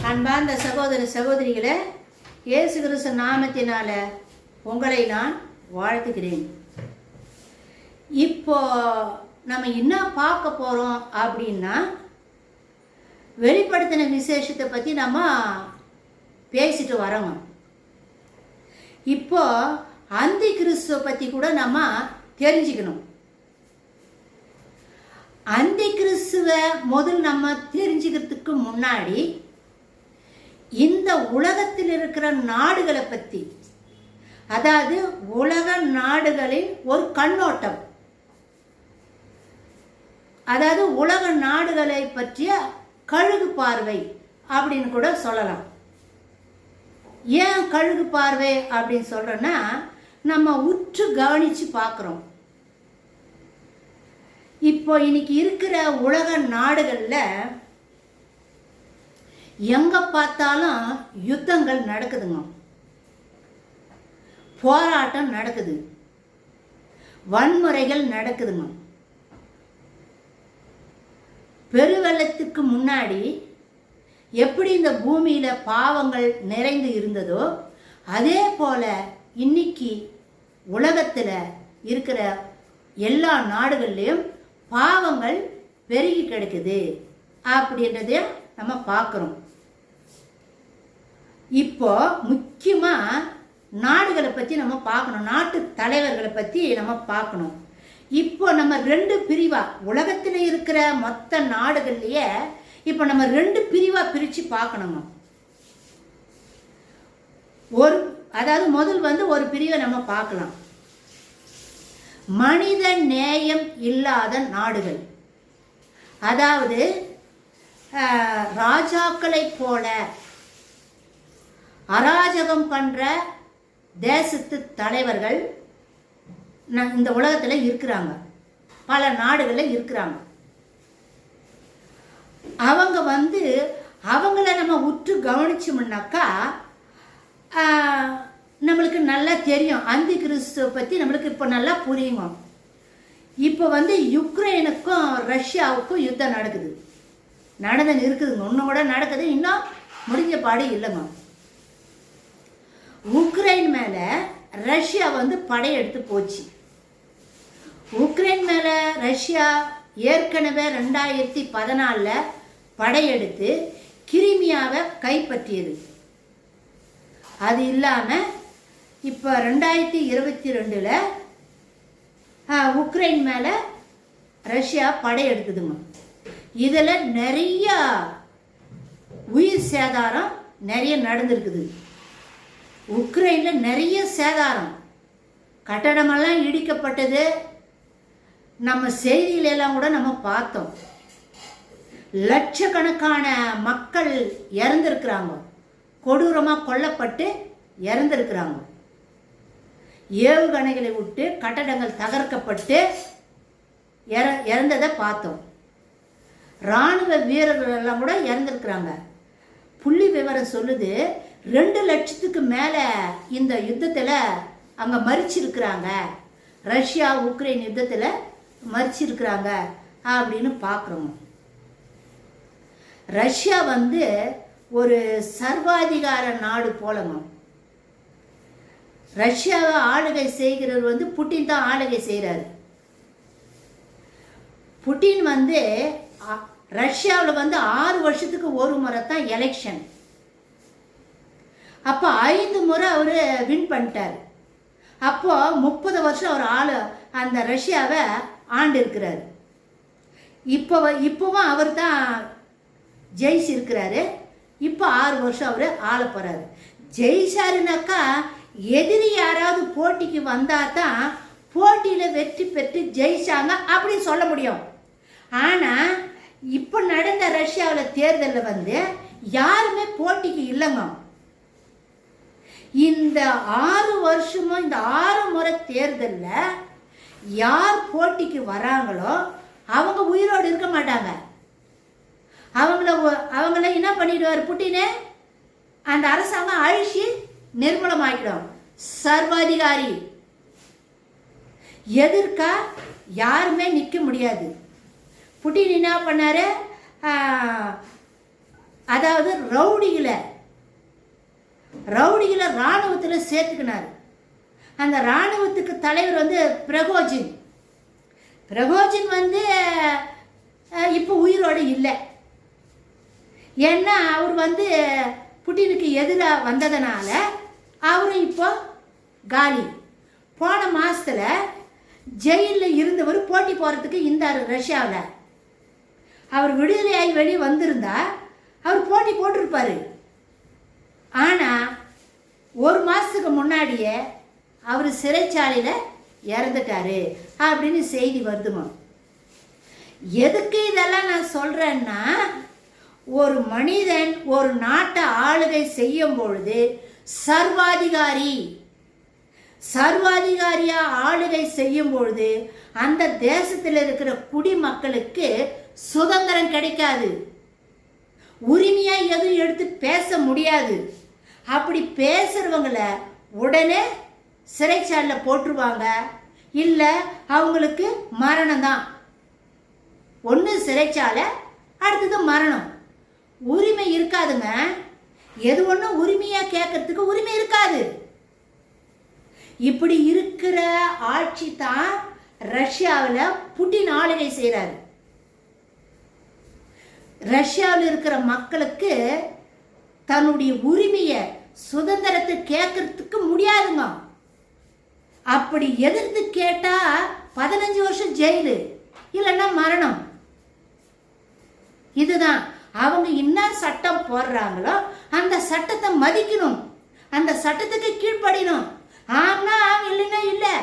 அன்பார்ந்த சகோதர சகோதரிகளே, இயேசு கிறிஸ்து நாமத்தினால உங்களை நான் வாழ்த்துகிறேன். இப்போ நம்ம என்ன பார்க்க போகிறோம் அப்படின்னா, வெளிப்படுத்தின விசேஷத்தை பற்றி நம்ம பேசிட்டு வரோங்க. இப்போ அந்தி கிறிஸ்துவை பற்றி கூட நம்ம தெரிஞ்சுக்கணும். அந்தி கிறிஸ்துவை முதல் நம்ம தெரிஞ்சுக்கிறதுக்கு முன்னாடி இந்த உலகத்தில் இருக்கிற நாடுகளை பற்றி, அதாவது உலக நாடுகளின் ஒரு கண்ணோட்டம், அதாவது உலக நாடுகளை பற்றிய கழுகு பார்வை அப்படின்னு கூட சொல்லலாம். ஏன் கழுகு பார்வை அப்படின்னு சொல்றோன்னா, நம்ம உற்று கவனிச்சு பார்க்குறோம். இப்போ இன்னைக்கு இருக்கிற உலக நாடுகளில் எங்க பார்த்தாலும் யுத்தங்கள் நடக்குதுங்க, போராட்டம் நடக்குது, வன்முறைகள் நடக்குதுங்க. பெருவெள்ளத்துக்கு முன்னாடி எப்படி இந்த பூமியில பாவங்கள் நிறைந்து இருந்ததோ, அதே போல இன்னைக்கு உலகத்துல இருக்கிற எல்லா நாடுகள்லையும் பாவங்கள் பெருகி கிடக்குது அப்படின்றதையும் நம்ம பார்க்குறோம். இப்போ முக்கியமா நாடுகளை பற்றி நம்ம பார்க்கணும், நாட்டு தலைவர்களை பற்றி நம்ம பார்க்கணும். இப்போ நம்ம ரெண்டு பிரிவா, உலகத்தில் இருக்கிற மொத்த நாடுகள்லயே இப்போ நம்ம ரெண்டு பிரிவா பிரித்து பார்க்கணுங்க. அதாவது முதல் ஒரு பிரிவை நம்ம பார்க்கலாம், மனித நேயம் இல்லாத நாடுகள். அதாவது ராஜாக்களை போல அராஜகம் பண்ற தேசத்து தலைவர்கள் இந்த உலகத்தில் இருக்கிறாங்க, பல நாடுகளில் இருக்கிறாங்க. அவங்க அவங்கள நம்ம உற்று கவனிச்சோம்னாக்கா நம்மளுக்கு நல்லா தெரியும். அந்தி கிறிஸ்துவை பற்றி நம்மளுக்கு இப்போ நல்லா புரியுங்க. இப்போ யுக்ரைனுக்கும் ரஷ்யாவுக்கும் யுத்தம் நடந்துன்னு இருக்குதுங்க, இன்னும் கூட நடக்குது, இன்னும் முடிஞ்ச பாடு இல்லைங்க. உக்ரைன் மேலே ரஷ்யா படையெடுத்து போச்சு. உக்ரைன் மேலே ரஷ்யா ஏற்கனவே 2014 படையெடுத்து கிரிமியாவை கைப்பற்றியது. அது இல்லாமல் இப்போ 2022 உக்ரைன் மேலே ரஷ்யா படையெடுக்குதுங்க. இதில் நிறைய உயிர் சேதாரம் நிறைய நடந்திருக்குது. உக்ரைனில் நிறைய சேதாரம், கட்டடமெல்லாம் இடிக்கப்பட்டது. நம்ம செய்திகளெல்லாம் கூட நம்ம பார்த்தோம். லட்சக்கணக்கான மக்கள் இறந்துருக்கிறாங்க, கொடூரமாக கொல்லப்பட்டு இறந்துருக்கிறாங்க. ஏவுகணைகளை விட்டு கட்டடங்கள் தகர்க்கப்பட்டு இறந்ததை பார்த்தோம். இராணுவ வீரர்கள் எல்லாம் கூட இறந்துருக்கிறாங்க. புள்ளி விவரம் சொல்லுது 2 லட்சத்துக்கு மேலே இந்த யுத்தத்தில் அங்கே மரிச்சிருக்கிறாங்க, ரஷ்யா உக்ரைன் யுத்தத்தில் மரிச்சிருக்கிறாங்க அப்படின்னு பார்க்குறோம். ரஷ்யா ஒரு சர்வாதிகார நாடு போலங்க. ரஷ்யாவை ஆளுகை செய்கிறவர் புட்டின் தான் ஆளுகை செய்கிறாரு. புட்டின் ரஷ்யாவில் 6 வருஷத்துக்கு ஒரு முறை தான் எலெக்ஷன். அப்போ 5 முறை அவர் வின் பண்ணிட்டார். அப்போ 30 வருஷம் அவர் அந்த ரஷ்யாவை ஆண்டு இருக்கிறாரு. இப்போவும் அவர் தான் ஜெயிச்சிருக்கிறாரு. இப்போ 6 வருஷம் அவர் ஆள போறாரு. ஜெயிச்சாருனாக்கா எதிரி யாராவது போட்டிக்கு வந்தா தான் போட்டியில் வெற்றி பெற்று ஜெயிச்சாங்க அப்படின்னு சொல்ல முடியும். ஆனால் இப்போ நடந்த ரஷ்யாவில் தேர்தலில் யாருமே போட்டிக்கு இல்லைங்க. இந்த 6 வருஷமும் இந்த 6 முறை தேர்தலில் யார் போட்டிக்கு வராங்களோ அவங்க உயிரோடு இருக்க மாட்டாங்க. அவங்கள என்ன பண்ணிடுவார் புட்டினே, அந்த அரசாங்கம் அழிச்சு நிர்மூலமாக்கிடும். சர்வாதிகாரி, எதிர்க்க யாருமே நிற்க முடியாது. புட்டின் என்ன பண்ணாரு, அதாவது ரவுடிகளை இராணுவத்தில் சேர்த்துக்கினார். அந்த இராணுவத்துக்கு தலைவர் வந்து பிரகோஜின் வந்து இப்போ உயிரோடு இல்லை. ஏன்னா அவர் வந்து புட்டினுக்கு எதிராக வந்ததுனால அவரும் இப்போ காலி. போன மாதத்தில் ஜெயிலில் இருந்தவர் போட்டி போகிறதுக்கு இருந்தார் ரஷ்யாவில். அவர் விடுதலையாகி வெளியே வந்திருந்தா அவர் போட்டி போட்டிருப்பார். ஆனால் ஒரு மாதத்துக்கு முன்னாடியே அவர் சிறைச்சாலையில் இறந்துட்டாரு அப்படின்னு செய்தி வருதுமா. எதுக்கு இதெல்லாம் நான் சொல்கிறேன்னா, ஒரு மனிதன் ஒரு நாட்டை ஆளுகை செய்யும் பொழுது சர்வாதிகாரியா ஆளுகை செய்யும் பொழுது அந்த தேசத்தில் இருக்கிற குடிமக்களுக்கு சுதந்திரம் கிடைக்காது. உரிமையா எதுவும் எடுத்து பேச முடியாது. அப்படி பேசுறவங்களை உடனே சிறைச்சாலையில் போட்டுருவாங்க. இல்லை அவங்களுக்கு மரணம் தான். ஒன்று சிறைச்சாலை, அடுத்தது மரணம். உரிமை இருக்காதுங்க. எது ஒன்றும் உரிமையாக கேட்கறதுக்கு உரிமை இருக்காது. இப்படி இருக்கிற ஆட்சி தான் ரஷ்யாவில் புட்டின் ஆளுகை செய்கிறாரு. ரஷ்யாவில் இருக்கிற மக்களுக்கு தன்னுடைய உரிமையை சுதந்திரத்தை கேட்கறதுக்கு முடியாதுங்க. அப்படி எதிர்த்து கேட்டா 15 வருஷம் ஜெயிலு, இல்லைன்னா மரணம். இதுதான் அவங்க என்ன சட்டம் போடுறாங்களோ அந்த சட்டத்தை மதிக்கணும், அந்த சட்டத்துக்கு கீழ்ப்படியணும். ஆனா இல்லைன்னா இல்லை,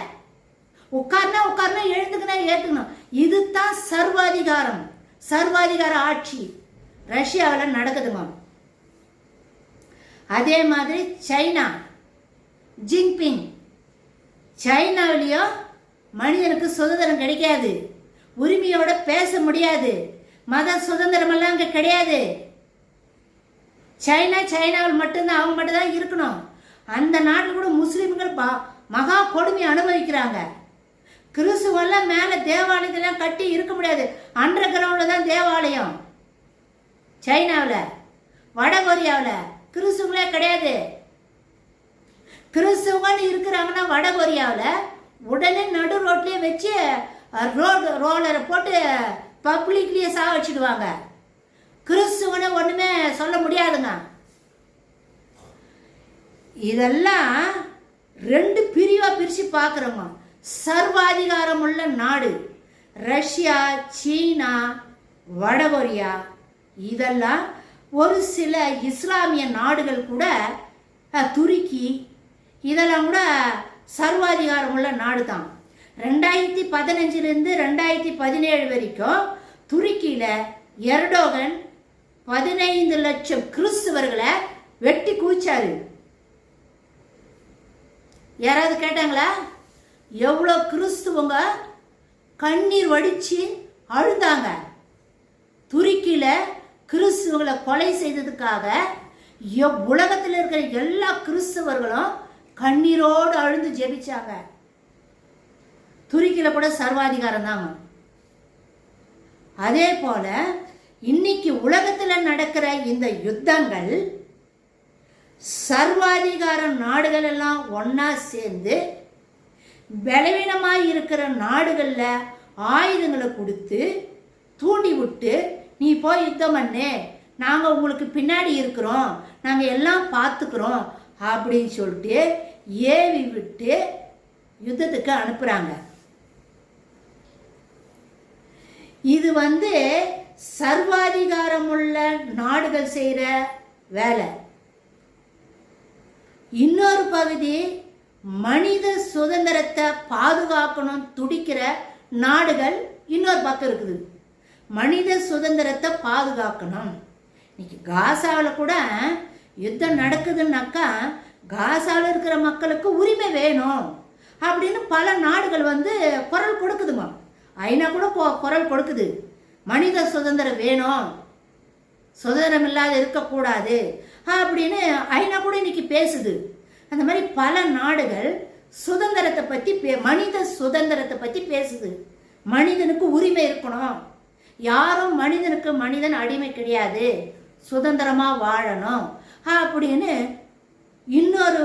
உட்கார்னா எழுந்துக்கணும், ஏற்றுக்கணும். இதுதான் சர்வாதிகார ஆட்சி ரஷ்யாவில் நடக்குதுங்க. அதே மாதிரி சைனா, ஜின்பிங், சைனாவிலையும் மனிதனுக்கு சுதந்திரம் கிடைக்காது, உரிமையோட பேச முடியாது, மத சுதந்திரமெல்லாம் அங்கே கிடையாது. சைனாவில் மட்டும்தான், அவங்க மட்டும்தான் இருக்கணும். அந்த நாட்டில் கூட முஸ்லீம்கள் மகா கொடுமையை அனுபவிக்கிறாங்க. கிறிஸ்துவெல்லாம் மேலே தேவாலயத்தெல்லாம் கட்டி இருக்க முடியாது, அண்டர் கிரவுண்டில் தான் தேவாலயம். சைனாவில், வடகொரியாவில் கிறிஸ்துவங்களே கிடையாது. கிறிஸ்துவங்கன்னு இருக்கிறாங்கன்னா வடகொரியாவில் உடனே நடு ரோட்லேயே வச்சு ரோலரை போட்டு பப்ளிக்லேயே சாவடிச்சிடுவாங்க. கிறிஸ்துவனை ஒன்றுமே சொல்ல முடியாதுங்க. இதெல்லாம் 2 பிரிவாக பிரித்து பார்க்குறோங்க. சர்வாதிகாரம் உள்ள நாடு ரஷ்யா, சீனா, வடகொரியா. இதெல்லாம் ஒரு சில இஸ்லாமிய நாடுகள் கூட, துருக்கி, இதெல்லாம் கூட சர்வாதிகாரம் உள்ள நாடு தான். 2015 2017 வரைக்கும் துருக்கியில் எர்டோகன் 15 லட்சம் கிறிஸ்துவர்களை வெட்டி குவிச்சாரு. யாராவது கேட்டாங்களா? எவ்வளோ கிறிஸ்துவங்க கண்ணீர் வடித்து அழுந்தாங்க. துருக்கியில் கிறிஸ்துவங்களை கொலை செய்ததுக்காக உலகத்தில் இருக்கிற எல்லா கிறிஸ்தவர்களும் கண்ணீரோடு அழுந்து ஜெபிச்சாங்க. துருக்கியில் கூட சர்வாதிகாரம் தாங்க. அதே போல இன்னைக்கு உலகத்தில் நடக்கிற இந்த யுத்தங்கள் சர்வாதிகார நாடுகள் எல்லாம் ஒன்னா சேர்ந்து பலவீனமாய் இருக்கிற நாடுகளில் ஆயுதங்களை கொடுத்து தூண்டி விட்டு, நீ போய் யுத்தம் பண்ணு, நாங்கள் உங்களுக்கு பின்னாடி இருக்கிறோம், நாங்கள் எல்லாம் பார்த்துக்கிறோம் அப்படின்னு சொல்லிட்டு ஏவி விட்டு யுத்தத்துக்கு அனுப்புகிறாங்க. இது சர்வாதிகாரம் உள்ள நாடுகள் செய்கிற வேலை. இன்னொரு பகுதி மனித சுதந்திரத்தை பாதுகாக்கணும் துடிக்கிற நாடுகள் இன்னொரு பக்கம் இருக்குது. மனித சுதந்திரத்தை பாதுகாக்கணும். இன்னைக்கு காசாவில் கூட யுத்தம் நடக்குதுன்னாக்கா காசாவில் இருக்கிற மக்களுக்கு உரிமை வேணும் அப்படின்னு பல நாடுகள் குரல் கொடுக்குதுமா. ஐநா கூட குரல் கொடுக்குது, மனித சுதந்திரம் வேணும், சுதந்திரம் இல்லாத இருக்கக்கூடாது அப்படின்னு ஐநா கூட இன்னைக்கு பேசுது. அந்த மாதிரி பல நாடுகள் சுதந்திரத்தை பற்றி மனித சுதந்திரத்தை பற்றி பேசுது. மனிதனுக்கு உரிமை இருக்கணும், யாரும் மனிதனுக்கு மனிதன் அடிமை கிடையாது, சுதந்திரமாக வாழணும் அப்படின்னு இன்னொரு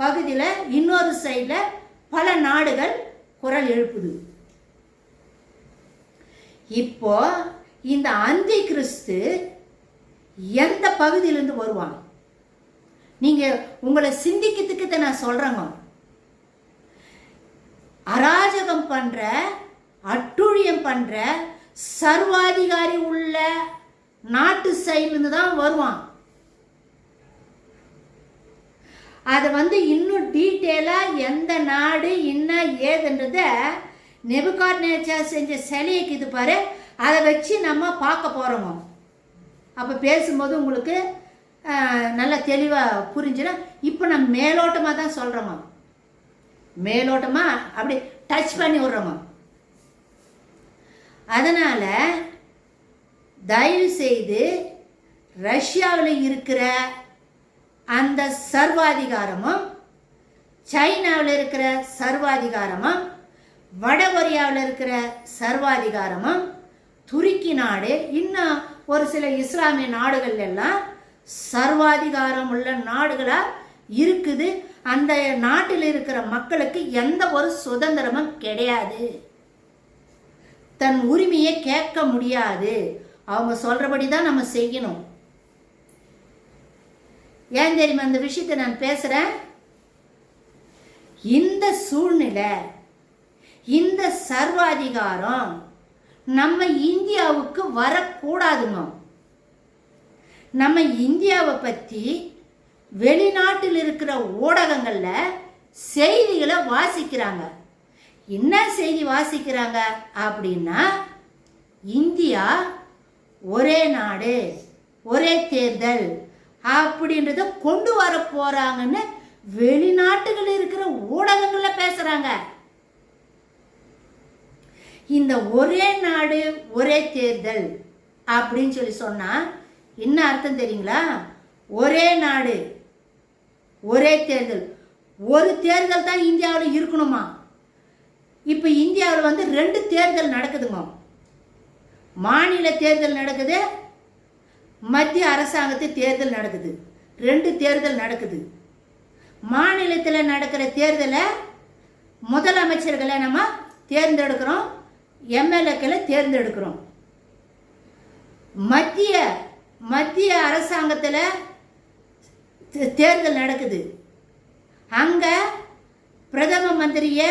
பகுதியில் இன்னொரு சைடில் பல நாடுகள் குரல் எழுப்புது. இப்போ இந்த அந்தி கிறிஸ்து எந்த பகுதியிலிருந்து வருவான்? நீங்க உங்களை சிந்திக்கிறதுக்கு நான் சொல்றேங்க. அராஜகம் பண்ற, அட்டுழியம் பண்ற, சர்வாதிகாரி உள்ள நாட்டு சைட்லேருந்து தான் வருவான். அதை இன்னும் டீட்டெயிலா எந்த நாடு என்ன ஏதுன்றத நெபுகாத்நேச்சார் செஞ்ச சிலைக்கு இது பாரு, அதை வச்சு நம்ம பார்க்க போறோம். அப்போ பேசும்போது உங்களுக்கு நல்லா தெளிவாக புரிஞ்சிடும். இப்போ நான் மேலோட்டமாக தான் சொல்கிறோமா, மேலோட்டமாக அப்படி டச் பண்ணி விடுறோமா. அதனால் தயவு செய்து ரஷ்யாவில் இருக்கிற அந்த சர்வாதிகாரமும், சைனாவில் இருக்கிற சர்வாதிகாரமும், வட கொரியாவில் இருக்கிற சர்வாதிகாரமும், துருக்கி நாடு, இன்னும் ஒரு சில இஸ்லாமிய நாடுகள் எல்லாம் சர்வாதிகாரம் உள்ள நாடுகளாக இருக்குது. அந்த நாட்டில் இருக்கிற மக்களுக்கு எந்த ஒரு சுதந்திரமும் கிடையாது, தன் உரிமையை கேட்க முடியாது, அவங்க சொல்றபடி தான் நம்ம செய்யணும். ஏன் தெரியுமா அந்த விஷயத்தை நான் பேசுறேன்? இந்த சூழ்நிலை, இந்த சர்வாதிகாரம் நம்ம இந்தியாவுக்கு வரக்கூடாதுங்க. நம்ம இந்தியாவை பற்றி வெளிநாட்டில் இருக்கிற ஊடகங்களில் செய்திகளை வாசிக்கிறாங்க. என்ன செய்தி வாசிக்கிறாங்க அப்படின்னா, இந்தியா ஒரே நாடு ஒரே தேர்தல் அப்படின்றத கொண்டு வர போறாங்கன்னு வெளிநாட்டுகள் இருக்கிற ஊடகங்களில் பேசுறாங்க. இந்த ஒரே நாடு ஒரே தேர்தல் அப்படின்னு சொல்லி சொன்னா என்ன அர்த்தம் தெரியுங்களா? ஒரே நாடு ஒரே தேர்தல், ஒரு தேர்தல் தான் இந்தியாவில் இருக்கணுமா? இப்போ இந்தியாவில் 2 தேர்தல் நடக்குதுங்க. மாநில தேர்தல் நடக்குது, மத்திய அரசாங்கத்து தேர்தல் நடக்குது. 2 தேர்தல் நடக்குது. மாநிலத்தில் நடக்கிற தேர்தலை முதலமைச்சர்களை நம்ம தேர்ந்தெடுக்கிறோம், எம்எல்ஏக்களை தேர்ந்தெடுக்கிறோம். மத்திய அரசாங்கத்தில் தேர்தல் நடக்குது. அங்கே பிரதம மந்திரியை,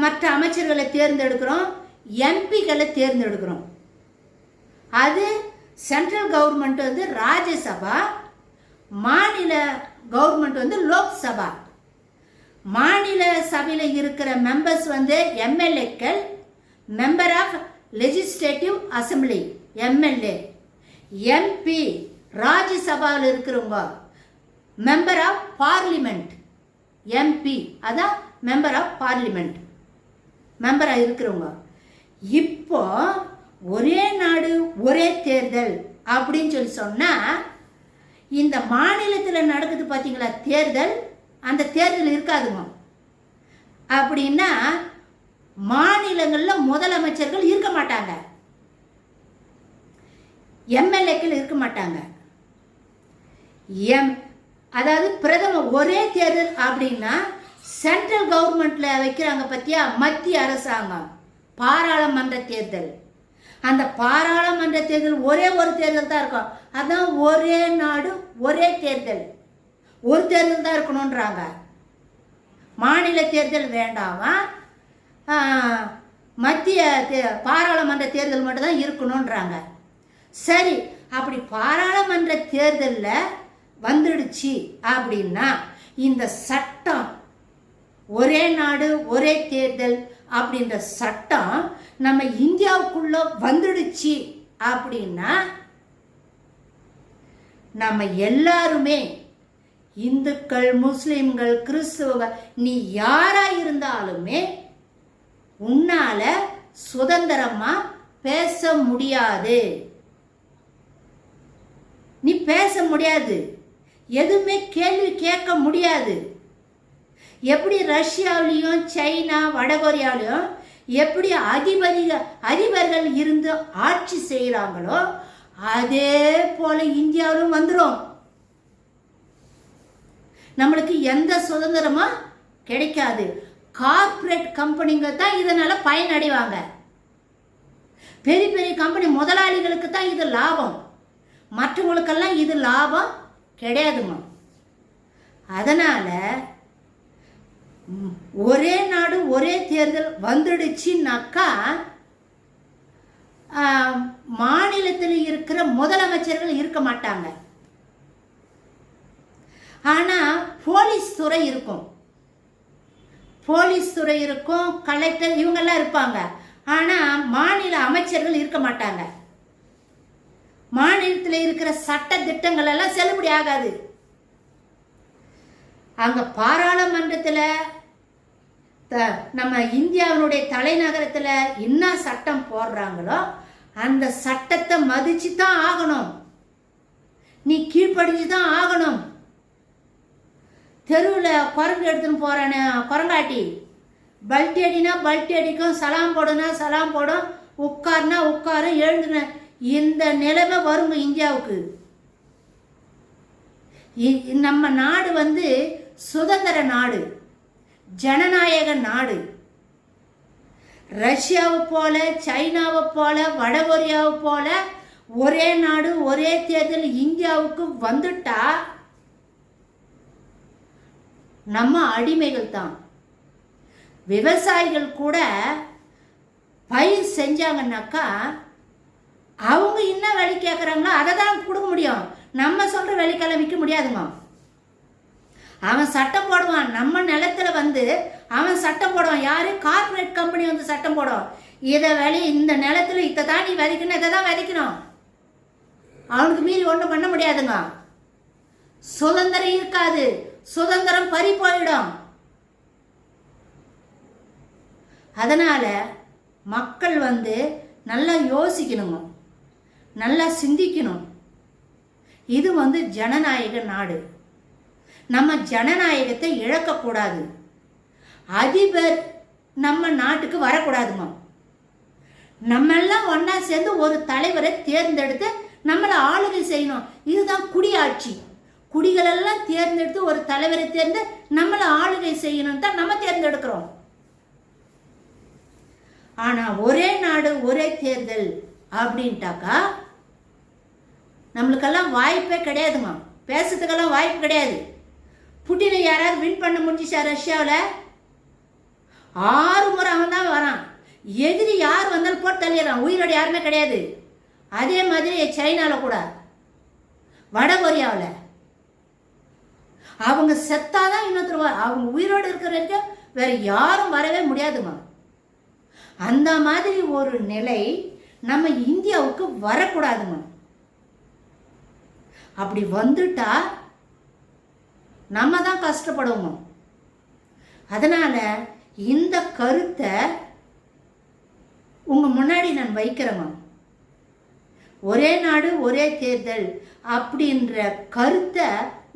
மற்ற அமைச்சர்களை தேர்ந்தெடுக்கிறோம், எம்பிக்களை தேர்ந்தெடுக்கிறோம். அது சென்ட்ரல் கவர்மெண்ட் ராஜ்யசபா, மாநில கவர்மெண்ட் லோக்சபா. மாநில சபையில் இருக்கிற மெம்பர்ஸ் எம்எல்ஏக்கள், member of legislative assembly MLA. MP ராஜ்யசபாவில் இருக்கிறவங்க மெம்பர் ஆஃப் பார்லிமெண்ட். எம்பி அதான் மெம்பர் ஆஃப் பார்லிமெண்ட், மெம்பராக இருக்கிறவங்க. இப்போ ஒரே நாடு ஒரே தேர்தல் அப்படின்னு சொல்லி சொன்னா, இந்த மாநிலத்தில் நடக்குது பார்த்தீங்களா தேர்தல், அந்த தேர்தல் இருக்காதுங்க. அப்படின்னா மாநிலங்களில் முதலமைச்சர்கள் இருக்க மாட்டாங்க, எம்எல்ஏக்கள் இருக்க மாட்டாங்க. அதாவது பிரதமர் ஒரே தேர்தல் அப்படின்னா சென்ட்ரல் கவர்மெண்ட்ல வைக்கிறாங்க பத்தியா, மத்திய அரசாங்கம் பாராளுமன்ற தேர்தல். அந்த பாராளுமன்ற தேர்தல் ஒரே ஒரு தேர்தல் தான் இருக்கும். அதான் ஒரே நாடு ஒரே தேர்தல், ஒரு தேர்தல் தான் இருக்கணும்ன்றாங்க. மாநில தேர்தல் வேண்டாமா, மத்திய பாராளுமன்ற தேர்தல் மட்டும் தான் இருக்கணும்ன்றாங்க. சரி, அப்படி பாராளுமன்ற தேர்தலில் வந்துடுச்சு அப்படின்னா இந்த சட்டம் ஒரே நாடு ஒரே தேர்தல் அப்படின்ற சட்டம் நம்ம இந்தியாவுக்குள்ள வந்துடுச்சு அப்படின்னா நம்ம எல்லாருமே, இந்துக்கள், முஸ்லிம்கள், கிறிஸ்துவர்கள், நீ யாரா இருந்தாலுமே உன்னால சுதந்திரமா பேச முடியாது. நீ பேச முடியாது, எதுவுமே கேள்வி கேட்க முடியாது. எப்படி ரஷ்யாவிலையும் சைனா வடகொரியாவிலையும் எப்படி அதிபர்கள் இருந்து ஆட்சி செய்கிறாங்களோ அதே போல இந்தியாவிலும் வந்துடும். நம்மளுக்கு எந்த சுதந்திரமும் கிடைக்காது. கார்ப்பரேட் கம்பெனிங்க தான் இதனால பயனடைவாங்க. பெரிய பெரிய கம்பெனி முதலாளிகளுக்கு தான் இது லாபம், மற்றவங்களுக்கெல்லாம் இது லாபம் கிடையாதுமா. அதனால ஒரே நாடு ஒரே தேர்தல் வந்துடுச்சுன்னாக்கா மாநிலத்தில் இருக்கிற முதலமைச்சர்கள் இருக்க மாட்டாங்க. ஆனால் போலீஸ் துறை இருக்கும், கலெக்டர் இவங்கெல்லாம் இருப்பாங்க. ஆனால் மாநில அமைச்சர்கள் இருக்க மாட்டாங்க. மாநிலத்தில் இருக்கிற சட்ட திட்டங்கள் எல்லாம் செல்லுபடி ஆகாது. அங்கே பாராளுமன்றத்தில் நம்ம இந்தியாவினுடைய தலைநகரத்தில் என்ன சட்டம் போடுறாங்களோ அந்த சட்டத்தை மதிச்சு தான் ஆகணும், நீ கீழ்ப்படிஞ்சு தான் ஆகணும். தெருவில் குரங்கு எடுத்துன்னு போகிறானே குரங்காட்டி, பல்ட்டி அடினா பல்ட்டி அடிக்கும், சலாம் போடுனா சலாம் போடும், உட்காருனா உட்காரும், எழுதுன இந்த நிலைமை வருங்க இந்தியாவுக்கு. நம்ம நாடு சுதந்திர நாடு, ஜனநாயக நாடு. ரஷ்யாவை போல, சைனாவை போல, வடகொரியாவை போல ஒரே நாடு ஒரே தேர்தல் இந்தியாவுக்கு வந்துட்டா நம்ம அடிமைகள் தான். விவசாயிகள் கூட பயிர் செஞ்சாங்கன்னாக்கா அவங்க என்ன விலை கேட்குறாங்களோ அதை தான் கொடுக்க முடியும். நம்ம சொல்கிற விலைக்கெல்லாம் விற்க முடியாதுங்க. அவன் சட்டம் போடுவான், நம்ம நிலத்தில் அவன் சட்டம் போடுவான். யாரு? கார்பரேட் கம்பெனி சட்டம் போடும். இதை இந்த நிலத்தில் இதை தான் நீ விதைக்கணும், இதை தான் விதைக்கணும். அவனுக்கு மீறி ஒன்றும் பண்ண முடியாதுங்க. சுதந்திரம் இருக்காது, சுதந்திரம் பறி போயிடும். அதனால மக்கள் நல்லா யோசிக்கணுங்க, நல்லா சிந்திக்கணும். இது ஜனநாயக நாடு. நம்ம ஜனநாயகத்தை இழக்கக்கூடாது. அதிபர் நம்ம நாட்டுக்கு வரக்கூடாதுங்க. நம்ம எல்லாம் ஒன்னா சேர்ந்து ஒரு தலைவரை தேர்ந்தெடுத்து நம்மளை ஆளுகை செய்யணும். இதுதான் குடியாட்சி. குடிகளெல்லாம் தேர்ந்தெடுத்து ஒரு தலைவரை தேர்ந்து நம்மளை ஆளுகை செய்யணும் தான் நம்ம தேர்ந்தெடுக்கிறோம். ஆனா ஒரே நாடு ஒரே தேர்தல் அப்படின்ட்டாக்கா நம்மளுக்கெல்லாம் வாய்ப்பே கிடையாதுமா. பேசுறதுக்கெல்லாம் வாய்ப்பு கிடையாது. புட்டினை யாராவது வின் பண்ண முடிஞ்சிச்சா? ரஷ்யாவில் 6 முறை அவன் தான் வரான். எதிரி யார் வந்தாலும் போட்டு தள்ளிடுறான். உயிரோடு யாருமே கிடையாது. அதே மாதிரி சைனாவில் கூட, வடகொரியாவில் அவங்க செத்தாதான் இன்னொருத்தர், அவங்க உயிரோடு இருக்கிற வரைக்கும் வேற யாரும் வரவே முடியாதுமா. அந்த மாதிரி ஒரு நிலை நம்ம இந்தியாவுக்கு வரக்கூடாதுமா. அப்படி வந்துட்டா நம்ம தான் கஷ்டப்படுவோம். அதனால இந்த கருத்தை உங்க முன்னாடி நான் வைக்கிறேங்க. ஒரே நாடு ஒரே தேர்தல் அப்படின்ற கருத்தை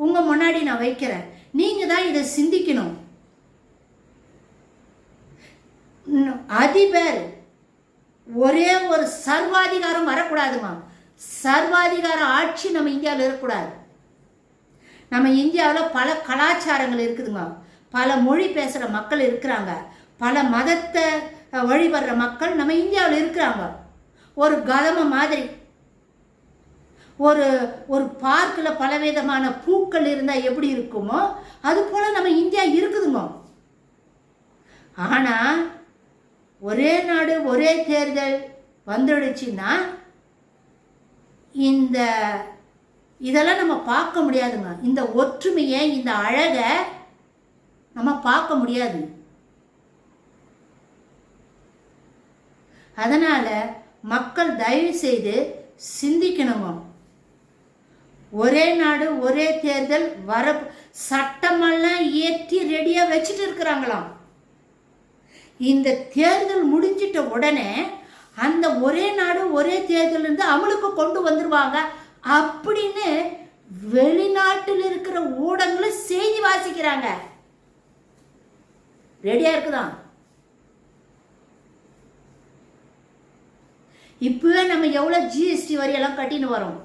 உங்க முன்னாடி நான் வைக்கிறேன். நீங்க தான் இதை சிந்திக்கணும். அதிபர் ஒரே ஒரு சர்வாதிகாரம் வரக்கூடாதுமா. சர்வாதிகார ஆட்சி நம்ம இந்தியாவில் இருக்கக்கூடாது. நம்ம இந்தியாவில் பல கலாச்சாரங்கள் இருக்குதுங்க, பல மொழி பேசுகிற மக்கள் இருக்கிறாங்க, பல மதத்தை வழிபடுற மக்கள் நம்ம இந்தியாவில் இருக்கிறாங்க. ஒரு கதம மாதிரி ஒரு பார்க்கில் பலவிதமான பூக்கள் இருந்தால் எப்படி இருக்குமோ அது போல் நம்ம இந்தியா இருக்குதுங்க. ஆனால் ஒரே நாடு ஒரே தேர்தல் வந்துடுச்சுன்னா இதெல்லாம் நம்ம பார்க்க முடியாதுங்க. இந்த ஒற்றுமையை, இந்த அழகை நம்ம பார்க்க முடியாது. அதனால மக்கள் தயவு செய்து சிந்திக்கணுங்க. ஒரே நாடு ஒரே தேர்தல் வர சட்டமெல்லாம் ஏற்றி ரெடியா வச்சுட்டு இருக்கிறாங்களாம். இந்த தேர்தல் முடிஞ்சிட்ட உடனே அந்த ஒரே நாடு ஒரே தேர்தல் இருந்து அமலுக்கு கொண்டு வந்துருவாங்க அப்படின்னு வெளிநாட்டில் இருக்கிற ஊடகங்களும் செய்தி வாசிக்கிறாங்க. ரெடியா இருக்குதான். இப்பவே நம்ம எவ்வளோ ஜிஎஸ்டி வரியெல்லாம் கட்டின்னு வரோம்.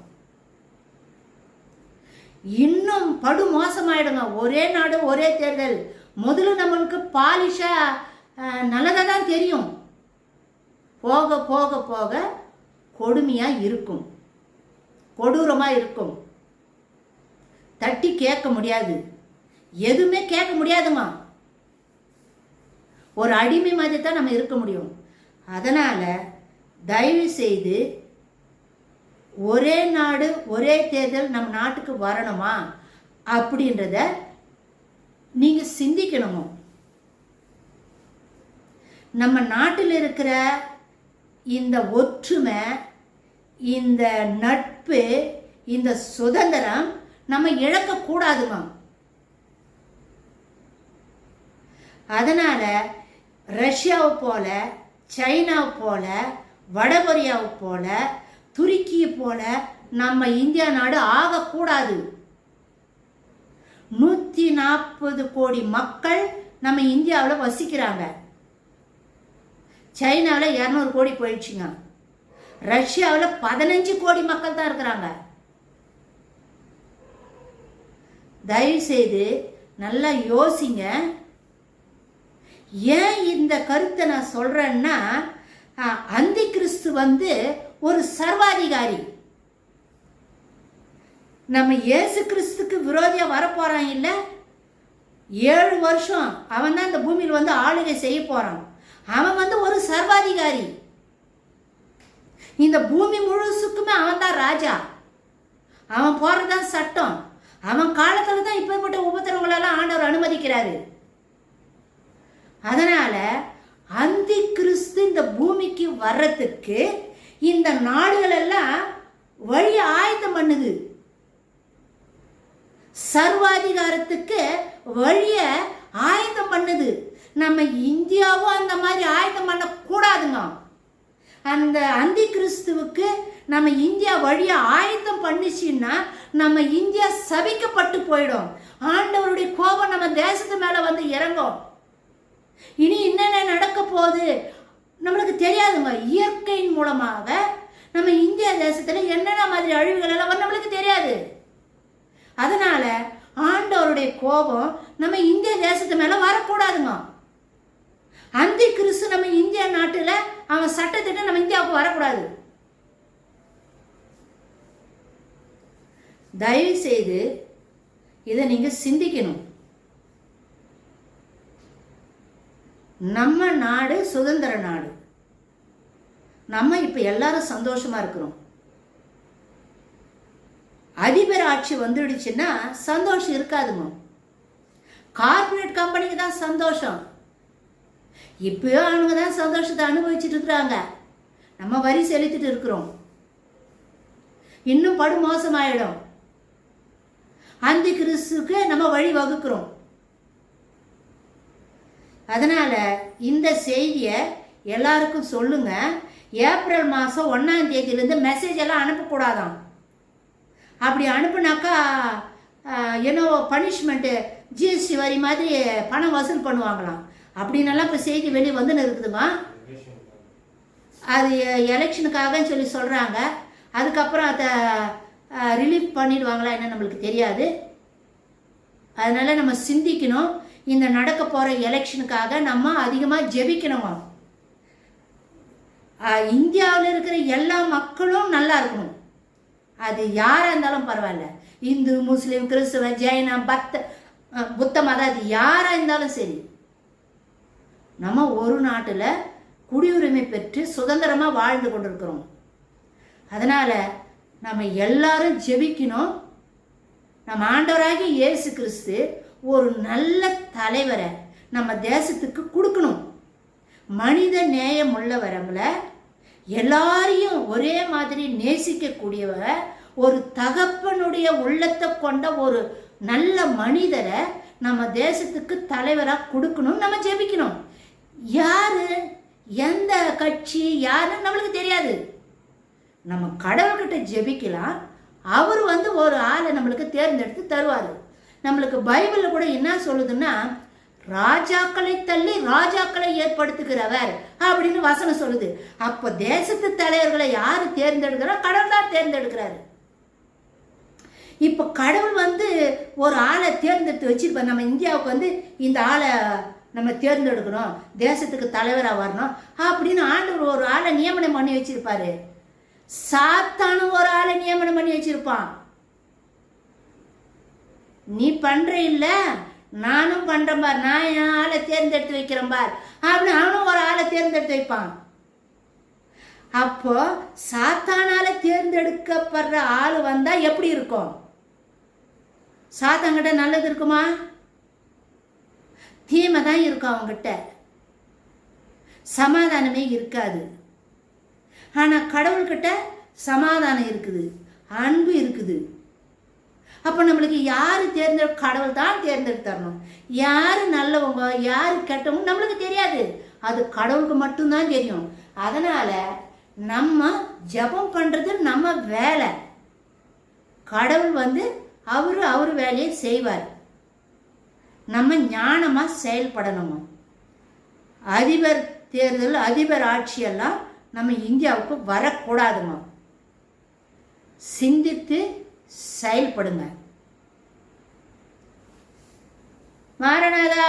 இன்னும் படு மோசமாயிடுங்க. ஒரே நாடு ஒரே தேர்தல். முதல்ல நம்மளுக்கு பாலிஷா நல்லதாக தான் தெரியும். போக போக போக கொடுமையாக இருக்கும், கொடூரமாக இருக்கும். தட்டி கேட்க முடியாது, எதுவுமே கேட்க முடியாதுங்க. ஒரு அடிமை மாதிரி தான் நம்ம இருக்க முடியும். அதனால் தயவு செய்து ஒரே நாடு ஒரே தேர்தல் நம்ம நாட்டுக்கு வரணுமா அப்படின்றத நீங்கள் சிந்திக்கணுமோ. நம்ம நாட்டில் இருக்கிற இந்த ஒற்றுமை, இந்த நட்பு, இந்த சுதந்திரம் நம்ம இழக்கக்கூடாதுங்க. அதனால் ரஷ்யாவை போல, சைனாவை போல, வடகொரியாவை போல, துருக்கியை போல நம்ம இந்தியா நாடு ஆகக்கூடாது. 140 கோடி மக்கள் நம்ம இந்தியாவில் வசிக்கிறாங்க. சைனாவில் 200 கோடி போயிடுச்சுங்க. ரஷ்யாவில் 15 கோடி மக்கள் தான் இருக்கிறாங்க. தயவுசெய்து நல்லா யோசிங்க. ஏன் இந்த கருத்தை நான் சொல்றேன்னா, அந்தி கிறிஸ்து ஒரு சர்வாதிகாரி. நம்ம இயேசு கிறிஸ்துக்கு விரோதியா வரப்போறான் இல்ல, 7 வருஷம் அவன் தான் இந்த பூமியில் ஆளுகை செய்ய போறான். அவன் ஒரு சர்வாதிகாரி. இந்த பூமி முழுசுக்குமே அவன் தான் ராஜா. அவன் போறதுதான் சட்டம். அவன் காலத்துல தான் இப்பேற்பட்ட உபத்திரவங்களெல்லாம் ஆண்டவர் அனுமதிக்கிறாரு. அதனால அந்தி கிறிஸ்து இந்த பூமிக்கு வர்றதுக்கு இந்த நாடுகள் எல்லாம் வழி ஆயத்தம் பண்ணுது. சர்வாதிகாரத்துக்கு வழிய ஆயத்தம் பண்ணுது. நம்ம இந்தியாவும் அந்த மாதிரி ஆயத்தம் பண்ண கூடாதுங்க. அந்த அந்தி கிறிஸ்துவுக்கு நம்ம இந்தியா வழிய ஆயத்தம் பண்ணிச்சுன்னா நம்ம இந்தியா சபிக்கப்பட்டு போயிடும். ஆண்டவருடைய கோபம் நம்ம தேசத்து மேல இறங்கும். இனி என்னென்ன நடக்க போகுது நம்மளுக்கு தெரியாதுங்க. இயற்கையின் மூலமாக நம்ம இந்தியா தேசத்துல என்னென்ன மாதிரி அழிவுகள் எல்லாம் நம்மளுக்கு தெரியாது. அதனால ஆண்டவருடைய கோபம் நம்ம இந்திய தேசத்து மேல வரக்கூடாதுங்க. அந்தி கிறிஸ்து நம்ம இந்தியா நாட்டுல அவன் சட்டத்திட்ட நம்ம இந்தியாவுக்கு வரக்கூடாது. தயவு செய்து இதை நீங்க சிந்திக்கணும். நம்ம நாடு சுதந்திர நாடு. நம்ம இப்ப எல்லாரும் சந்தோஷமா இருக்கிறோம். அதிபர் ஆட்சி வந்துடுச்சுன்னா சந்தோஷம் இருக்காதுங்க. கார்பரேட் கம்பெனிக்கு தான் சந்தோஷம். இப்பயோ அவங்க தான் சந்தோஷத்தை அனுபவிச்சுட்டு இருக்கிறாங்க. நம்ம வரி செலுத்திட்டு இருக்கிறோம். இன்னும் படு மோசமாயிடும். அந்தி கிறிஸ்துக்கு நம்ம வழி வகுக்கிறோம். அதனால இந்த செய்தியை எல்லாருக்கும் சொல்லுங்க. ஏப்ரல் மாதம் 1ஆம் தேதியிலேருந்து மெசேஜ் எல்லாம் அனுப்பக்கூடாதாம். அப்படி அனுப்புனாக்கா ஏன்னோ பனிஷ்மெண்ட்டு ஜிஎஸ்டி வரி மாதிரி பணம் வசூல் பண்ணுவாங்களாம். அப்படின்னெல்லாம் இப்போ செய்தி வெளியே இருக்குதுங்க. அது எலெக்ஷனுக்காக சொல்லி சொல்கிறாங்க. அதுக்கப்புறம் அதை ரிலீஃப் பண்ணிடுவாங்களா என்ன நம்மளுக்கு தெரியாது. அதனால் நம்ம சிந்திக்கணும். இந்த நடக்க போகிற எலெக்ஷனுக்காக நம்ம அதிகமாக ஜெபிக்கணும். இந்தியாவில் இருக்கிற எல்லா மக்களும் நல்லா இருக்கணும். அது யாராக இருந்தாலும் பரவாயில்ல. இந்து, முஸ்லீம், கிறிஸ்துவ, ஜெயினா, புத்த மதம், அது யாராக இருந்தாலும் சரி, நம்ம ஒரு நாட்டில் குடியுரிமை பெற்று சுதந்திரமாக வாழ்ந்து கொண்டிருக்கிறோம். அதனால் நம்ம எல்லாரும் ஜெபிக்கணும். நம்ம ஆண்டவராகிய இயேசு கிறிஸ்து ஒரு நல்ல தலைவரை நம்ம தேசத்துக்கு கொடுக்கணும். மனித நேயம் உள்ளவரங்களை எல்லாரையும் ஒரே மாதிரி நேசிக்கக்கூடியவ, ஒரு தகப்பனுடைய உள்ளத்தை கொண்ட ஒரு நல்ல மனிதரை நம்ம தேசத்துக்கு தலைவராக கொடுக்கணும். நம்ம ஜெபிக்கணும். யாரு, எந்த கட்சி, யாருன்னு நம்மளுக்கு தெரியாது. நம்ம கடவுள்கிட்ட ஜெபிக்கலாம். அவர் ஒரு ஆளை நம்மளுக்கு தேர்ந்தெடுத்து தருவார். நம்மளுக்கு பைபிளில் கூட என்ன சொல்லுதுன்னா, ராஜாக்களை தள்ளி ராஜாக்களை ஏற்படுத்துகிறவர் அப்படின்னு வசனம் சொல்லுது. அப்ப தேசத்து தலைவர்களை யாரு தேர்ந்தெடுக்கிறார்? கடவுள் தான் தேர்ந்தெடுக்கிறாரு. இப்போ கடவுள் ஒரு ஆளை தேர்ந்தெடுத்து வச்சிருப்பார். நம்ம இந்தியாவுக்கு இந்த ஆளை நம்ம தேர்ந்தெடுக்கணும், தேசத்துக்கு தலைவராக வரணும் அப்படின்னு ஆண்டவர் ஒரு ஆளை நியமனம் பண்ணி வச்சிருப்பாரு. சாத்தானும் ஒரு ஆளை நியமனம் பண்ணி வச்சிருப்பான். நீ பண்ற இல்ல, நானும் பண்றேன் பார், நான் என் ஆளை தேர்ந்தெடுத்து வைக்கிறேன் பார் அப்படின்னு அவனும் ஒரு ஆளை தேர்ந்தெடுத்து வைப்பான். அப்போ சாத்தானால தேர்ந்தெடுக்கப்படுற ஆள் வந்தா எப்படி இருக்கும்? சாத்தான்கிட்ட நல்லது இருக்குமா? தீமை தான் இருக்கும். அவங்ககிட்ட சமாதானமே இருக்காது. ஆனால் கடவுள்கிட்ட சமாதானம் இருக்குது, அன்பு இருக்குது. அப்போ நம்மளுக்கு யார் கடவுள் தான் தேர்ந்தெடுத்தரணும். யார் நல்லவங்க யார் கெட்டவங்க நம்மளுக்கு தெரியாது, அது கடவுளுக்கு மட்டும்தான் தெரியும். அதனால் நம்ம ஜெபம் பண்ணுறது நம்ம வேலை. கடவுள் அவர் வேலையை செய்வார். நம்ம ஞானமாக செயல்படணுமா. அதிபர் தேர்தல், அதிபர் ஆட்சியெல்லாம் நம்ம இந்தியாவுக்கு வரக்கூடாதுமா. சிந்தித்து செயல்படுங்க. மாரநாதா.